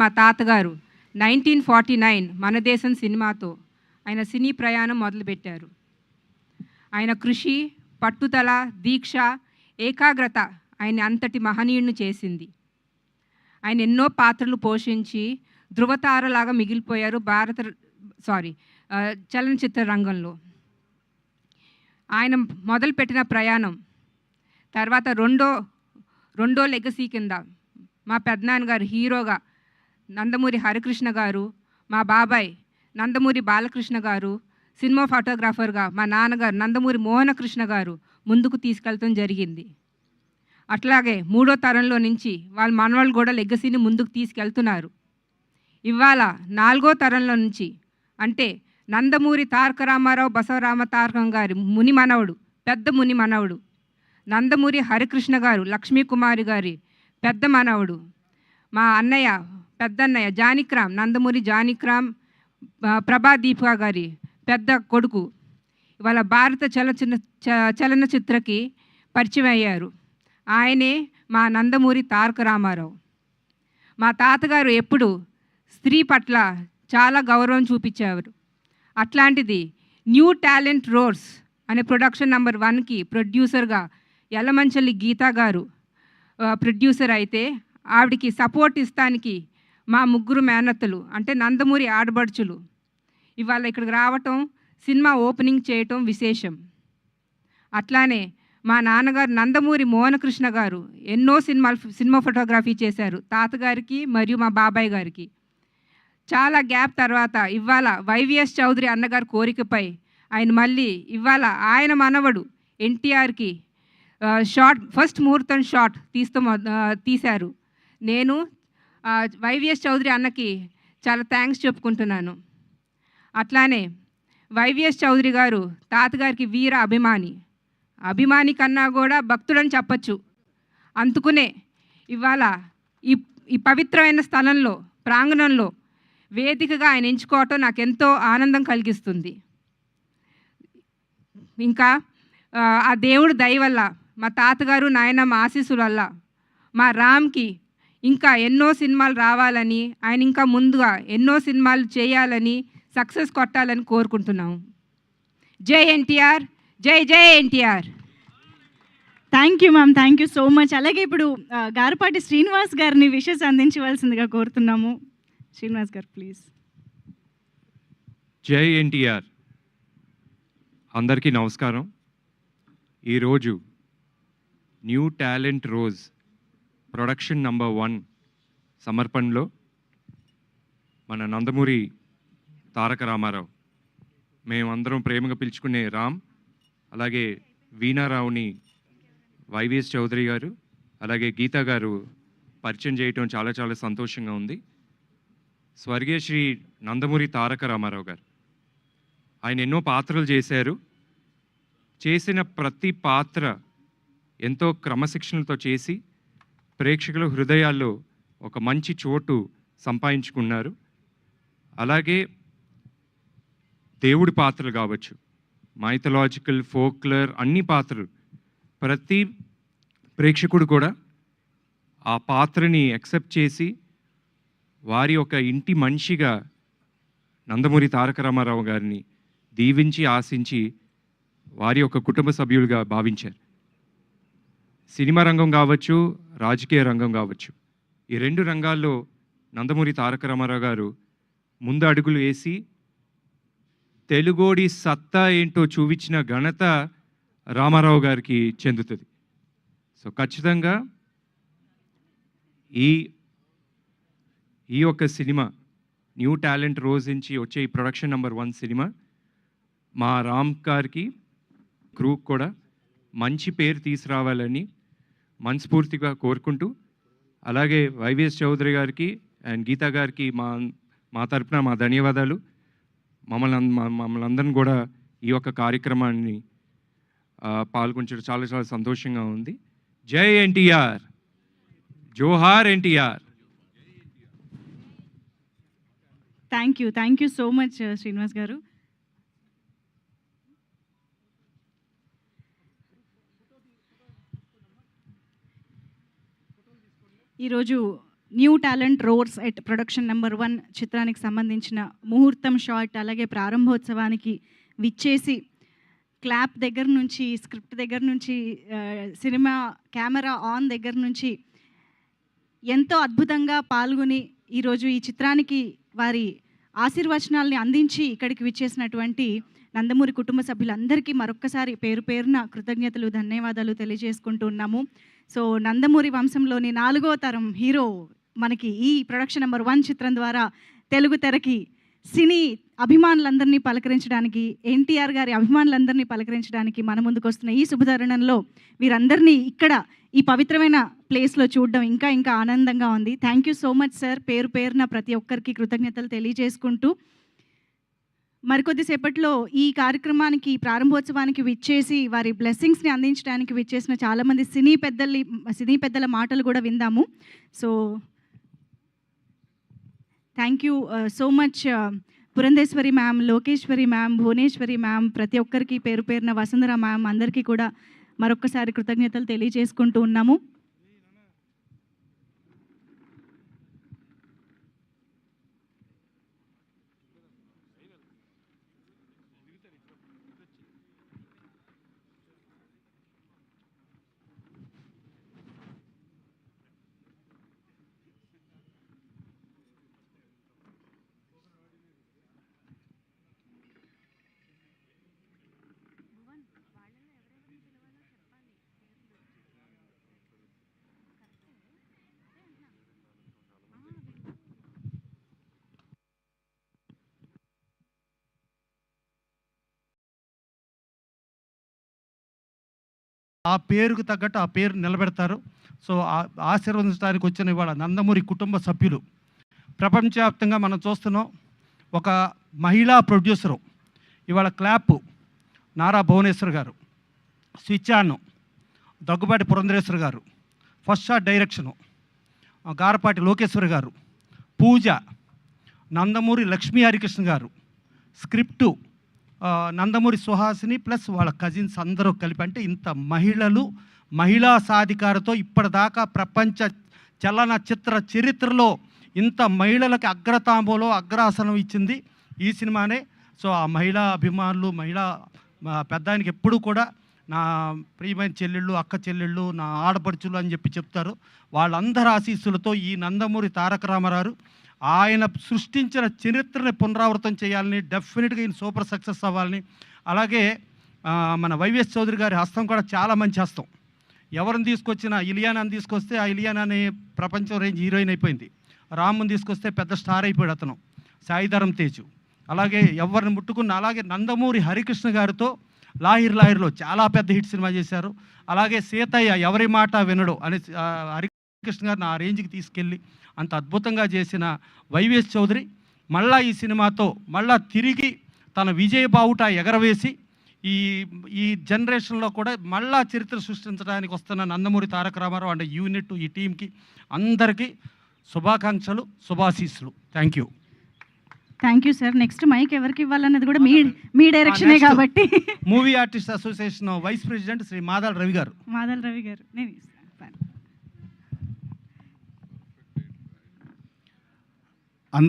మా తాతగారు 1949 మన దేశం సినిమాతో ఆయన సినీ ప్రయాణం మొదలుపెట్టారు. ఆయన కృషి, పట్టుదల, దీక్ష, ఏకాగ్రత ఆయన అంతటి మహనీయుడిని చేసింది. ఆయన ఎన్నో పాత్రలు పోషించి ధృవతారలాగా మిగిలిపోయారు చలనచిత్ర రంగంలో. ఆయన మొదలుపెట్టిన ప్రయాణం తర్వాత రెండో లెగసీ కింద మా పెద్దనాన్నగారు హీరోగా నందమూరి హరికృష్ణ గారు, మా బాబాయ్ నందమూరి బాలకృష్ణ గారు, సినిమా ఫోటోగ్రాఫర్గా మా నాన్నగారు నందమూరి మోహనకృష్ణ గారు ముందుకు తీసుకెళ్తాం జరిగింది. అట్లాగే మూడో తరంలో నుంచి వాళ్ళ మనవాళ్ళు కూడా లెగసీని ముందుకు తీసుకెళ్తున్నారు. ఇవాళ నాలుగో తరంలో నుంచి అంటే నందమూరి తారక రామారావు బసవరామ తారకం గారి ముని మనవడు, పెద్ద ముని మనవడు, నందమూరి హరికృష్ణ గారు లక్ష్మీకుమారి గారి పెద్ద మనవడు, మా అన్నయ్య పెద్దన్నయ్య జానకిరామ్ నందమూరి జానకిరామ్ ప్రభాదీపిక గారి పెద్ద కొడుకు ఇవాళ భారత చలనచిత్రకి పరిచయం అయ్యారు. ఆయనే మా నందమూరి తారక రామారావు. మా తాతగారు ఎప్పుడు స్త్రీ పట్ల చాలా గౌరవం చూపించేవారు. అట్లాంటిది న్యూ టాలెంట్ రోడ్స్ అనే ప్రొడక్షన్ నెంబర్ 1కి ప్రొడ్యూసర్గా యలమంచలి గీతా గారు ప్రొడ్యూసర్ అయితే, ఆవిడికి సపోర్ట్ ఇస్తానికి మా ముగ్గురు మేనత్తలు అంటే నందమూరి ఆడబడుచులు ఇవాళ ఇక్కడికి రావటం, సినిమా ఓపెనింగ్ చేయటం విశేషం. అట్లానే మా నాన్నగారు నందమూరి మోహనకృష్ణ గారు ఎన్నో సినిమా ఫోటోగ్రఫీ చేశారు తాతగారికి మరియు మా బాబాయ్ గారికి. చాలా గ్యాప్ తర్వాత ఇవాళ వైవిఎస్ చౌదరి అన్నగారి కోరికపై ఆయన మళ్ళీ ఇవాళ ఆయన మనవడు ఎన్టీఆర్కి ఫస్ట్ ముహూర్తం షాట్ తీశారు. నేను వైవిఎస్ చౌదరి అన్నకి చాలా థ్యాంక్స్ చెప్పుకుంటున్నాను. అట్లానే వైవిఎస్ చౌదరి గారు తాతగారికి వీర అభిమాని కన్నా కూడా భక్తుడని చెప్పచ్చు. అందుకునే ఇవాళ ఈ పవిత్రమైన స్థలంలో ప్రాంగణంలో వేదికగా ఆయన ఎంచుకోవటం నాకు ఎంతో ఆనందం కలిగిస్తుంది. ఇంకా ఆ దేవుడు దయ వల్ల, మా తాతగారు నాయనమ్మ ఆశీస్సుల వల్ల మా రామ్కి ఇంకా ఎన్నో సినిమాలు రావాలని, ఆయన ఇంకా ముందుగా ఎన్నో సినిమాలు చేయాలని, సక్సెస్ కొట్టాలని కోరుకుంటున్నాము. జై ఎన్టీఆర్, జై జై NTR. Thank you ma'am, thank you so much. అలాగే ఇప్పుడు గారపాటి శ్రీనివాస్ గారిని విషెస్ అందించవలసిందిగా కోరుతున్నాము. శ్రీనివాస్ గారు ప్లీజ్. జై ఎన్టీఆర్. అందరికీ నమస్కారం. ఈరోజు new talent rose production number 1 సమర్పణలో మన నందమూరి తారక రామారావు, మేమందరం ప్రేమగా పిలుచుకునే రామ్, అలాగే వీణారావుని వైవిఎస్ చౌదరి గారు, అలాగే గీతా గారు పరిచయం చేయటం చాలా చాలా సంతోషంగా ఉంది. స్వర్గీయ శ్రీ నందమూరి తారక రామారావు గారు ఆయన ఎన్నో పాత్రలు చేశారు. చేసిన ప్రతి పాత్ర ఎంతో క్రమశిక్షణతో చేసి ప్రేక్షకుల హృదయాల్లో ఒక మంచి చోటు సంపాదించుకున్నారు. అలాగే దేవుడి పాత్రలు కావచ్చు, మైథలాజికల్, ఫోక్లర్ అన్ని పాత్రలు ప్రతి ప్రేక్షకుడు కూడా ఆ పాత్రని యాక్సెప్ట్ చేసి వారి ఒక ఇంటి మనిషిగా నందమూరి తారక రామారావు గారిని దీవించి ఆశించి వారి యొక్క కుటుంబ సభ్యులుగా భావించారు. సినిమా రంగం కావచ్చు, రాజకీయ రంగం కావచ్చు, ఈ 2 రంగాల్లో నందమూరి తారక రామారావు గారు ముందు అడుగులు వేసి తెలుగోడి సత్తా ఏంటో చూపించిన ఘనత రామారావు గారికి చెందుతుంది. సో ఖచ్చితంగా ఈ యొక్క సినిమా న్యూ టాలెంట్ రోజ్ నుంచి వచ్చే ఈ ప్రొడక్షన్ నంబర్ 1 సినిమా మా రామ్ గారికి, క్రూకి కూడా మంచి పేరు తీసుకురావాలని మనస్ఫూర్తిగా కోరుకుంటూ, అలాగే వైవిఎస్ చౌదరి గారికి అండ్ గీతా గారికి మా తరపున మా ధన్యవాదాలు. మమ్మల్ని అందరిని కూడా ఈ యొక్క కార్యక్రమాన్ని పాల్గొనడం చాలా చాలా సంతోషంగా ఉంది. జై ఎన్టీఆర్, జోహార్ NTR. Thank you so much Srinivas garu. ఈరోజు new talent roars at production number 1 చిత్రానికి సంబంధించిన ముహూర్తం షాట్ అలాగే ప్రారంభోత్సవానికి విచ్చేసి క్లాప్ దగ్గర నుంచి స్క్రిప్ట్ దగ్గర నుంచి సినిమా కెమెరా ఆన్ దగ్గర నుంచి ఎంతో అద్భుతంగా పాల్గొని ఈరోజు ఈ చిత్రానికి వారి ఆశీర్వచనాల్ని అందించి ఇక్కడికి విచ్చేసినటువంటి నందమూరి కుటుంబ సభ్యులందరికీ మరొక్కసారి పేరు పేరున కృతజ్ఞతలు ధన్యవాదాలు తెలియజేసుకుంటూ ఉన్నాము. సో నందమూరి వంశంలోని 4వ తరం హీరో మనకి ఈ ప్రొడక్షన్ నెంబర్ 1 చిత్రం ద్వారా తెలుగు తెరకి సినీ అభిమానులందరినీ పలకరించడానికి, ఎన్టీఆర్ గారి అభిమానులందరినీ పలకరించడానికి మన ముందుకు వస్తున్న ఈ శుభతరుణంలో వీరందరినీ ఇక్కడ ఈ పవిత్రమైన ప్లేస్లో చూడడం ఇంకా ఇంకా ఆనందంగా ఉంది. Thank you so much sir. పేరు పేరున ప్రతి ఒక్కరికి కృతజ్ఞతలు తెలియజేసుకుంటూ మరికొద్దిసేపట్లో ఈ కార్యక్రమానికి ప్రారంభోత్సవానికి విచ్చేసి వారి బ్లెస్సింగ్స్ని అందించడానికి విచ్చేసిన చాలామంది సినీ పెద్దల మాటలు కూడా విందాము. So thank you so much Purandeswari ma'am, Lokeshwari ma'am, Bhuvaneshwari ma'am, ప్రతి ఒక్కరికి పేరు పేరున వసుంధర మ్యామ్ అందరికీ కూడా మరొక్కసారి కృతజ్ఞతలు తెలియజేసుకుంటూ ఉన్నాము. ఆ పేరుకు తగ్గట్టు ఆ పేరు నిలబెడతారు. సో ఆశీర్వదించడానికి వచ్చిన ఇవాళ నందమూరి కుటుంబ సభ్యులు ప్రపంచవ్యాప్తంగా మనం చూస్తున్నాం. ఒక మహిళా ప్రొడ్యూసరు ఇవాళ క్లాప్ నారా భువనేశ్వర్ గారు, స్విచ్ ఆన్ దగ్గుబాటి పురంధరేశ్వర్ గారు, first shot direction Garapati Lokeshwar గారు, పూజ నందమూరి లక్ష్మీ హరికృష్ణ గారు, స్క్రిప్టు నందమూరి సుహాసిని ప్లస్ వాళ్ళ కజిన్స్ అందరూ కలిపి, అంటే ఇంత మహిళా సాధికారతో ఇప్పటిదాకా ప్రపంచ చలనచిత్ర చరిత్రలో ఇంత మహిళలకి అగ్రాసనం ఇచ్చింది ఈ సినిమానే. సో ఆ మహిళా అభిమానులు, పెద్దానికి ఎప్పుడూ కూడా నా ప్రియమైన చెల్లెళ్ళు, అక్క చెల్లెళ్ళు, నా ఆడపడుచులు అని చెప్తారు. వాళ్ళందరి ఆశీస్సులతో ఈ నందమూరి తారక రామారావు ఆయన సృష్టించిన చరిత్రని పునరావృతం చేయాలని, డెఫినెట్గా ఈయన సూపర్ సక్సెస్ అవ్వాలని. అలాగే మన వైవిఎస్ చౌదరి గారి హస్తం కూడా చాలా మంచి హస్తం. ఎవరిని తీసుకొచ్చినా, ఇలియానాని తీసుకొస్తే ఆ ఇలియానాని ప్రపంచం రేంజ్ హీరోయిన్ అయిపోయింది. రాముని తీసుకొస్తే పెద్ద స్టార్ అయిపోయాడు అతను, సాయిధరం తేజు. అలాగే ఎవరిని ముట్టుకున్న, అలాగే నందమూరి హరికృష్ణ గారితో లాహిర్లో చాలా పెద్ద హిట్ సినిమా చేశారు. అలాగే సీతయ్య ఎవరి మాట వినడు అని హరికృష్ణ గారిని ఆ రేంజ్కి తీసుకెళ్ళి అంత అద్భుతంగా చేసిన వైవిఎస్ చౌదరి మళ్ళా ఈ సినిమాతో మళ్ళా తిరిగి తన విజయ బావుట ఎగరవేసి ఈ జనరేషన్లో కూడా మళ్ళా చరిత్ర సృష్టించడానికి వస్తున్న నందమూరి తారక రామారావు అండ్ యూనిట్, ఈ టీంకి అందరికీ శుభాకాంక్షలు, శుభాశీస్సులు. Thank you. Thank you sir. Next mike ఎవరికి ఇవ్వాలన్నది కూడా మీ డైరెక్షనే కాబట్టి movie artist association vice president Shri Madal Ravi garu. నేను